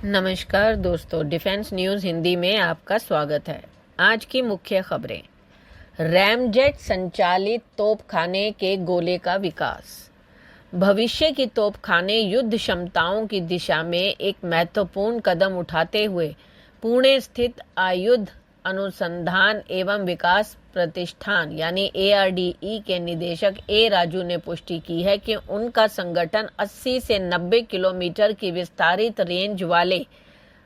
नमस्कार दोस्तों, defence news Hindi में आपका स्वागत है। आज की मुख्य खबरें। रैमजेट संचालित तोपखाने के गोले का विकास। भविष्य की तोपखाने युद्ध क्षमताओं की दिशा में एक महत्वपूर्ण कदम उठाते हुए पुणे स्थित आयुध अनुसंधान एवं विकास प्रतिष्ठान यानी ARDE के निदेशक राजू ने पुष्टि की है कि उनका संगठन 80 से 90 किलोमीटर की विस्तारित रेंज वाले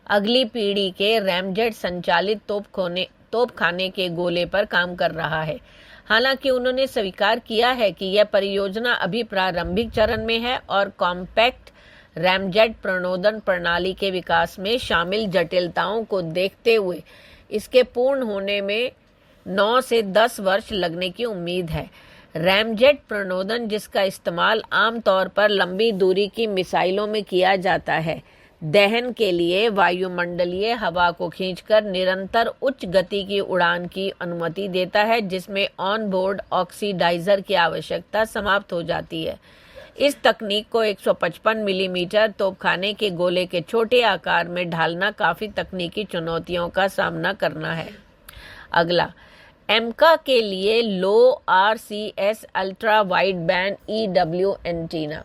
अगली पीढ़ी के रैमजेट संचालित तोपखाने के गोले पर काम कर रहा है। हालांकि उन्होंने स्वीकार किया है कि यह परियोजना अभी प्रारंभिक चरण में है और कॉम्पैक्ट रैमजेट प्रणोदन प्रणाली के विकास में शामिल जटिलताओं को देखते हुए इसके पूर्ण होने में 9 से 10 वर्ष लगने की उम्मीद है। रैमजेट प्रणोदन, जिसका इस्तेमाल आमतौर पर लंबी दूरी की मिसाइलों में किया जाता है, दहन के लिए वायुमंडलीय हवा को खींचकर निरंतर उच्च गति की उड़ान की अनुमति देता है, जिसमें ऑन बोर्ड ऑक्सीडाइजर की आवश्यकता समाप्त हो जाती है। इस तकनीक को 155 मिलीमीटर तोपखाने के गोले के छोटे आकार में ढालना काफी तकनीकी चुनौतियों का सामना करना है। अगला, एमका के लिए लो RCS ultra wide band EW antenna.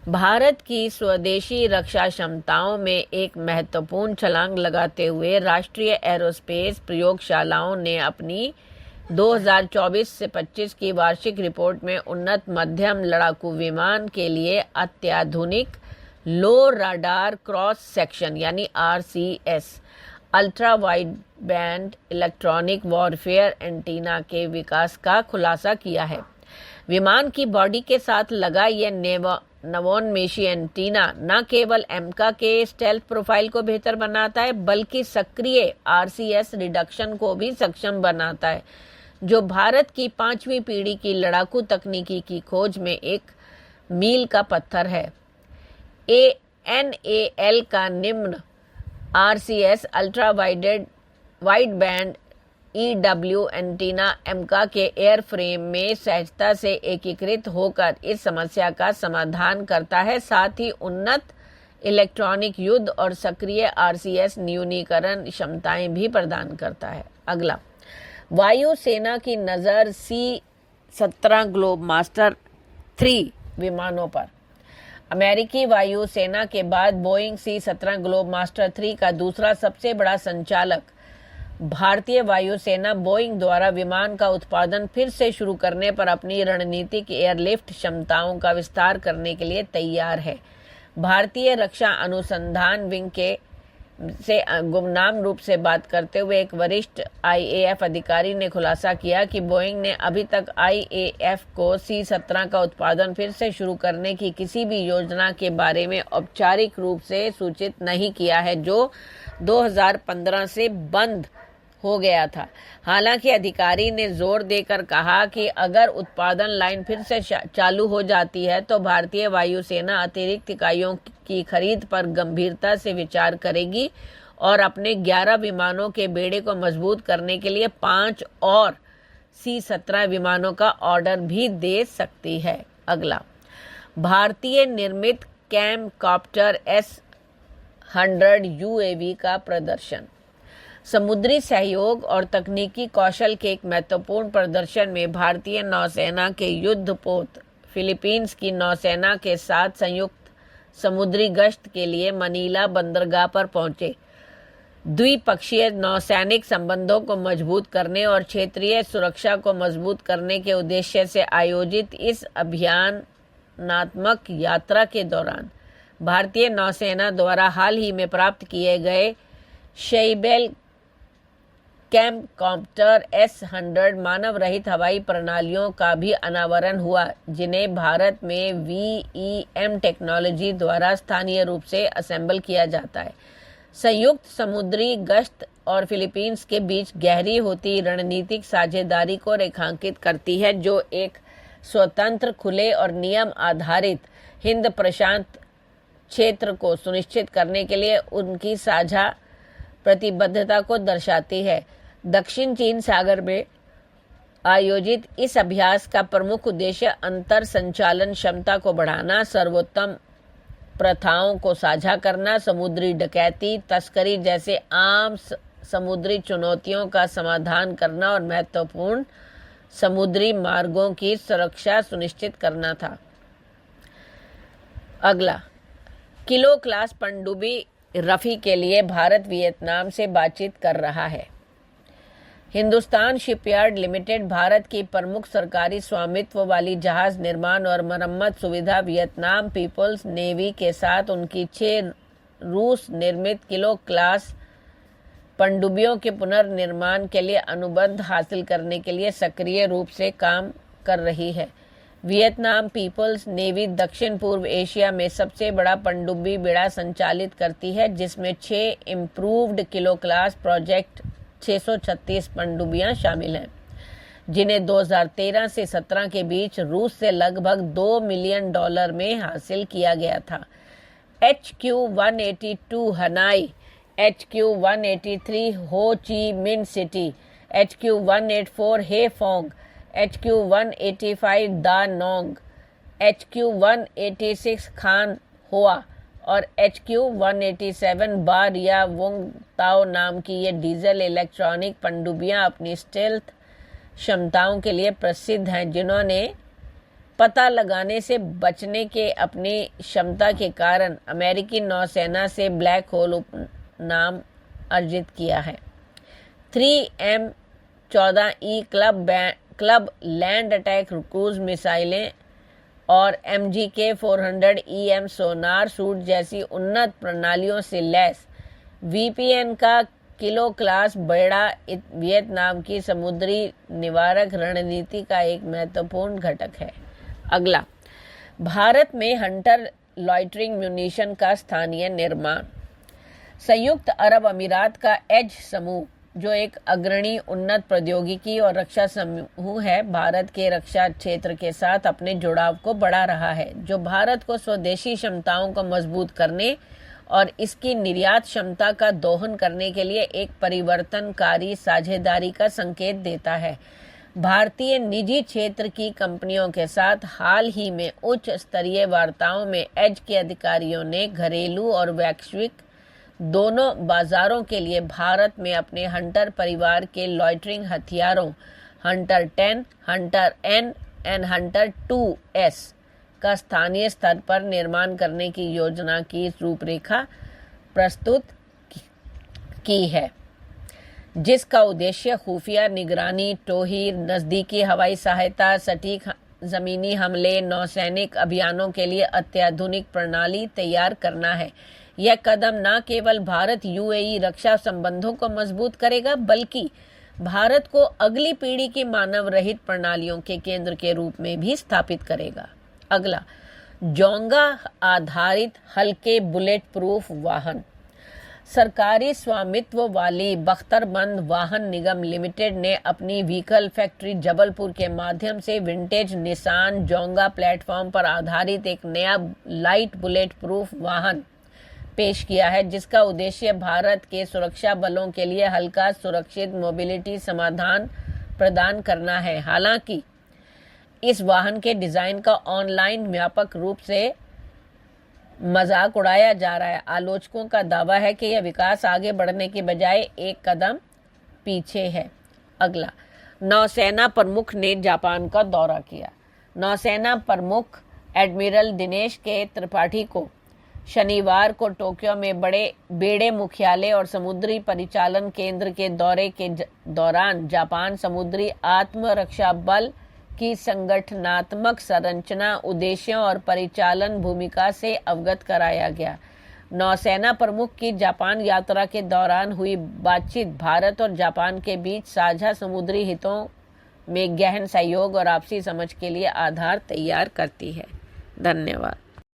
Bharat की स्वदेशी रक्षा क्षमताओं में एक महत्वपूर्ण छलांग लगाते हुए राष्ट्रीय एरोस्पेस प्रयोगशालाओं ने अपनी 2024 से 25 की वार्षिक रिपोर्ट में उन्नत मध्यम लड़ाकू विमान के लिए अत्याधुनिक लो राडार क्रॉस सेक्शन यानी RCS ultra wide band electronic warfare antenna के विकास का खुलासा किया है। विमान की बॉडी के साथ लगा यह नवोन्मेषी एंटीना न केवल एमका के स्टेल्थ प्रोफाइल को बेहतर बनाता है, बल्कि सक्रिय RCS रिडक्शन को भी सक्षम बनाता है, जो भारत की 5वीं पीढ़ी की लड़ाकू तकनीकी की खोज में एक मील का पत्थर है। NAL का निम्न RCS ultra wide band EW antenna AMCA के एयरफ्रेम में सहजता से एकीकृत होकर इस समस्या का समाधान करता है, साथ ही उन्नत इलेक्ट्रॉनिक युद्ध और सक्रिय RCS न्यूनीकरण क्षमताएं भी प्रदान करता है। अगला, वायुसेना की नज़र C-17 ग्लोबमास्टर 3 विमानों पर। अमेरिकी वायुसेना के बाद बोइंग C-17 ग्लोबमास्टर 3 का दूसरा सबसे बड़ा संचालक भारतीय वायुसेना बोइंग द्वारा विमान का उत्पादन फिर से शुरू करने पर अपनी रणनीतिक एयरलिफ्ट क्षमताओं का विस्तार करने के लिए तैयार है। भारतीय रक्षा अनुसंधान विंग से गुमनाम रूप से बात करते हुए एक वरिष्ठ IAF अधिकारी ने खुलासा किया कि बोइंग ने अभी तक IAF को C-17 का उत्पादन फिर से शुरू करने की किसी भी योजना के बारे में औपचारिक रूप से सूचित नहीं किया है, जो 2015 से बंद हो गया था। हालांकि अधिकारी ने जोर देकर कहा कि अगर उत्पादन लाइन फिर से चालू हो जाती है तो भारतीय वायुसेना अतिरिक्त इकाइयों की खरीद पर गंभीरता से विचार करेगी और अपने 11 विमानों के बेड़े को मजबूत करने के लिए 5 और C-17 विमानों का ऑर्डर भी दे सकती है। अगला, भारतीय निर्मित कैमकॉप्टर S-100 UAV का प्रदर्शन। समुद्री सहयोग और तकनीकी कौशल के एक महत्वपूर्ण प्रदर्शन में भारतीय नौसेना के युद्धपोत फिलीपींस की नौसेना के साथ संयुक्त समुद्री गश्त के लिए मनीला बंदरगाह पर पहुंचे। द्विपक्षीय नौसैनिक संबंधों को मजबूत करने और क्षेत्रीय सुरक्षा को मजबूत करने के उद्देश्य से आयोजित इस अभियानात्मक यात्रा के दौरान भारतीय नौसेना द्वारा हाल ही में प्राप्त किए गए शेइबेल कैमकॉप्टर S-100 मानव रहित हवाई प्रणालियों का भी अनावरण हुआ, जिन्हें भारत में VEM टेक्नोलॉजी द्वारा स्थानीय रूप से असेंबल किया जाता है। संयुक्त समुद्री गश्त और फिलीपींस के बीच गहरी होती रणनीतिक साझेदारी को रेखांकित करती है, जो एक स्वतंत्र, खुले और नियम आधारित हिंद प्रशांत क्षेत्र को सुनिश्चित करने के लिए उनकी साझा प्रतिबद्धता को दर्शाती है। दक्षिण चीन सागर में आयोजित इस अभ्यास का प्रमुख उद्देश्य अंतर संचालन क्षमता को बढ़ाना, सर्वोत्तम प्रथाओं को साझा करना, समुद्री डकैती, तस्करी जैसे आम समुद्री चुनौतियों का समाधान करना और महत्वपूर्ण समुद्री मार्गों की सुरक्षा सुनिश्चित करना था। अगला, किलो क्लास पनडुब्बी रफी के लिए भारत वियतनाम से बातचीत कर रहा है। हिंदुस्तान शिपयार्ड लिमिटेड भारत की प्रमुख सरकारी स्वामित्व वाली जहाज निर्माण और मरम्मत सुविधा वियतनाम पीपल्स नेवी के साथ उनकी 6 रूस निर्मित किलो क्लास पनडुब्बियों के पुनर्निर्माण के लिए अनुबंध हासिल करने के लिए सक्रिय रूप से काम कर रही है। वियतनाम पीपल्स नेवी दक्षिण पूर्व एशिया में सबसे बड़ा पनडुब्बी बेड़ा संचालित करती है, जिसमें 6 इम्प्रूव्ड किलो क्लास प्रोजेक्ट 636 पनडुब्बियां शामिल हैं, जिन्हें 2013 से 17 के बीच रूस से लगभग $2 मिलियन में हासिल किया गया था। HQ-182 हनाई, HQ-183 हो ची मिन सिटी, HQ-184 हेफोंग, HQ-185 दा नोंग, HQ-186 खान होआ और HQ-187 बार या वोंग ताओ नाम की ये डीजल इलेक्ट्रॉनिक पनडुब्बियां अपनी स्टेल्थ क्षमताओं के लिए प्रसिद्ध हैं, जिन्होंने पता लगाने से बचने के अपनी क्षमता के कारण अमेरिकी नौसेना से ब्लैक होल उपनाम अर्जित किया है। 3M-14E club land attack cruise मिसाइलें और MGK-400EM सोनार सूट जैसी उन्नत प्रणालियों से लैस VPN का किलो क्लास बेड़ा वियतनाम की समुद्री निवारक रणनीति का एक महत्वपूर्ण घटक है। अगला, भारत में हंटर लॉइटरिंग म्यूनिशन का स्थानीय निर्माण। संयुक्त अरब अमीरात का एज समूह, जो एक अग्रणी उन्नत प्रौद्योगिकी और रक्षा समूह है, भारत के रक्षा क्षेत्र के साथ अपने जुड़ाव को बढ़ा रहा है, जो भारत को स्वदेशी क्षमताओं को मजबूत करने और इसकी निर्यात क्षमता का दोहन करने के लिए एक परिवर्तनकारी साझेदारी का संकेत देता है। भारतीय निजी क्षेत्र की कंपनियों के साथ हाल ही में उच्च स्तरीय वार्ताओं में एज के अधिकारियों ने घरेलू और वैश्विक दोनों बाजारों के लिए भारत में अपने हंटर परिवार के लॉइटरिंग हथियारों हंटर 10, हंटर N और हंटर 2S का स्थानीय स्तर पर निर्माण करने की योजना की रूपरेखा प्रस्तुत की है, जिसका उद्देश्य खुफिया निगरानी, टोहीर, नज़दीकी हवाई सहायता, सटीक ज़मीनी हमले, नौसैनिक अभियानों के लिए अत्याधुनिक प्रणाली तैयार करना है। यह कदम न केवल भारत UAE रक्षा संबंधों को मजबूत करेगा, बल्कि भारत को अगली पीढ़ी की मानव रहित प्रणालियों के केंद्र के रूप में भी स्थापित करेगा। अगला, जोंगा आधारित हल्के बुलेट प्रूफ वाहन। सरकारी स्वामित्व वाली बख्तरबंद वाहन निगम लिमिटेड ने अपनी व्हीकल फैक्ट्री जबलपुर के माध्यम से विंटेज निसान जोंगा प्लेटफॉर्म पर आधारित एक नया लाइट बुलेट प्रूफ वाहन पेश किया है, जिसका उद्देश्य भारत के सुरक्षा बलों के लिए हल्का सुरक्षित मोबिलिटी समाधान प्रदान करना है। हालांकि इस वाहन के डिजाइन का ऑनलाइन व्यापक रूप से मजाक उड़ाया जा रहा है। आलोचकों का दावा है कि यह विकास आगे बढ़ने के बजाय एक कदम पीछे है। अगला, नौसेना प्रमुख ने जापान का दौरा किया। नौसेना प्रमुख एडमिरल दिनेश के त्रिपाठी को शनिवार को टोक्यो में बेड़े मुख्यालय और समुद्री परिचालन केंद्र के दौरे के दौरान जापान समुद्री आत्मरक्षा बल की संगठनात्मक संरचना, उद्देश्यों और परिचालन भूमिका से अवगत कराया गया। नौसेना प्रमुख की जापान यात्रा के दौरान हुई बातचीत भारत और जापान के बीच साझा समुद्री हितों में गहन सहयोग और आपसी समझ के लिए आधार तैयार करती है। धन्यवाद।